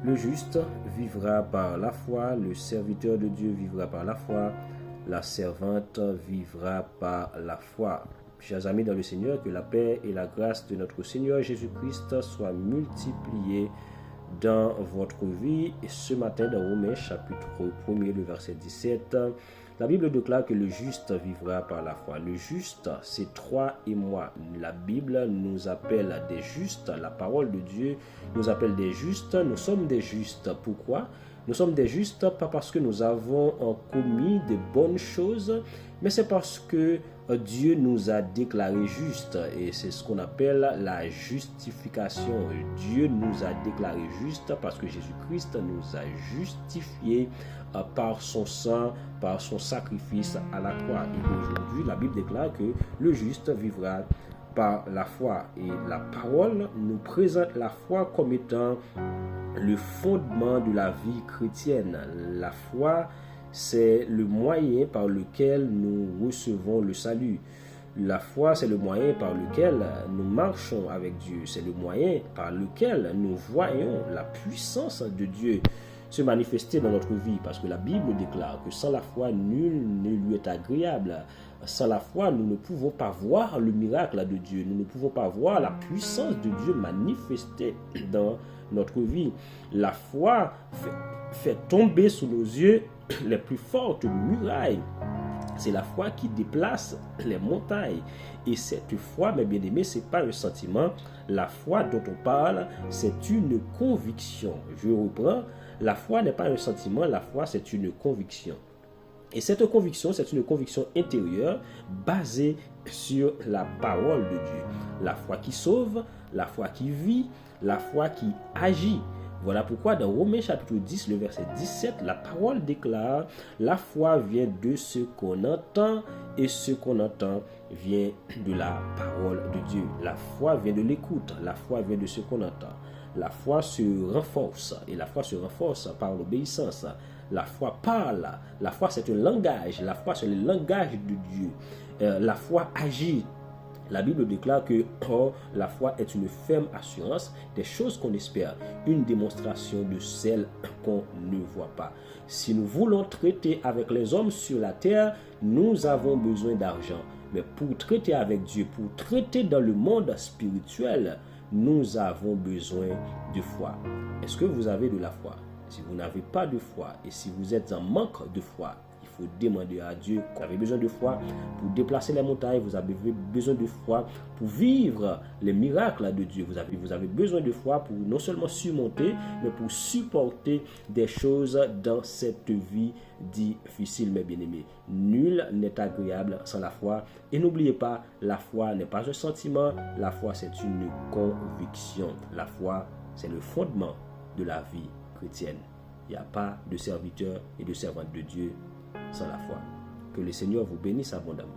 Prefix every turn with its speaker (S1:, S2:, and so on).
S1: Le juste vivra par la foi, le serviteur de Dieu vivra par la foi, la servante vivra par la foi. Chers amis dans le Seigneur, que la paix et la grâce de notre Seigneur Jésus-Christ soient multipliées dans votre vie. Et ce matin, dans Romains chapitre 1er, le verset 17, la Bible déclare que le juste vivra par la foi. Le juste, c'est toi et moi. La Bible nous appelle des justes. La parole de Dieu nous appelle des justes. Nous sommes des justes. Pourquoi? Nous sommes des justes pas parce que nous avons commis de bonnes choses, mais c'est parce que Dieu nous a déclarés justes, et c'est ce qu'on appelle la justification. Dieu nous a déclarés justes parce que Jésus-Christ nous a justifiés par son sang, par son sacrifice à la croix. Et aujourd'hui, la Bible déclare que le juste vivra par la foi. Et la parole nous présente la foi comme étant le fondement de la vie chrétienne. La foi, c'est le moyen par lequel nous recevons le salut. La foi, c'est le moyen par lequel nous marchons avec Dieu. C'est le moyen par lequel nous voyons la puissance de Dieu se manifester dans notre vie. Parce que la Bible déclare que sans la foi, nul ne lui est agréable. Sans la foi, nous ne pouvons pas voir le miracle de Dieu. Nous ne pouvons pas voir la puissance de Dieu manifestée dans notre vie. La foi fait tomber sous nos yeux les plus fortes murailles. C'est la foi qui déplace les montagnes. Et cette foi, mes bien-aimés, ce n'est pas un sentiment. La foi dont on parle, c'est une conviction. Je reprends. La foi n'est pas un sentiment. La foi, c'est une conviction. Et cette conviction, c'est une conviction intérieure basée sur la parole de Dieu. La foi qui sauve, la foi qui vit, la foi qui agit. Voilà pourquoi dans Romains chapitre 10, le verset 17, la parole déclare: la foi vient de ce qu'on entend, et ce qu'on entend vient de la parole de Dieu. La foi vient de l'écoute, la foi vient de ce qu'on entend. La foi se renforce, et la foi se renforce par l'obéissance. La foi parle, la foi c'est un langage, la foi c'est le langage de Dieu. La foi agit. La Bible déclare que la foi est une ferme assurance des choses qu'on espère, une démonstration de celles qu'on ne voit pas. Si nous voulons traiter avec les hommes sur la terre, nous avons besoin d'argent. Mais pour traiter avec Dieu, pour traiter dans le monde spirituel, nous avons besoin de foi. Est-ce que vous avez de la foi? Si vous n'avez pas de foi et si vous êtes en manque de foi, il faut demander à Dieu. Vous avez besoin de foi pour déplacer les montagnes, vous avez besoin de foi pour vivre les miracles de Dieu. Vous avez besoin de foi pour non seulement surmonter, mais pour supporter des choses dans cette vie difficile, mes bien-aimés. Nul n'est agréable sans la foi. Et n'oubliez pas, la foi n'est pas un sentiment, la foi c'est une conviction. La foi, c'est le fondement de la vie chrétienne. Il n'y a pas de serviteur et de servante de Dieu sans la foi. Que le Seigneur vous bénisse abondamment.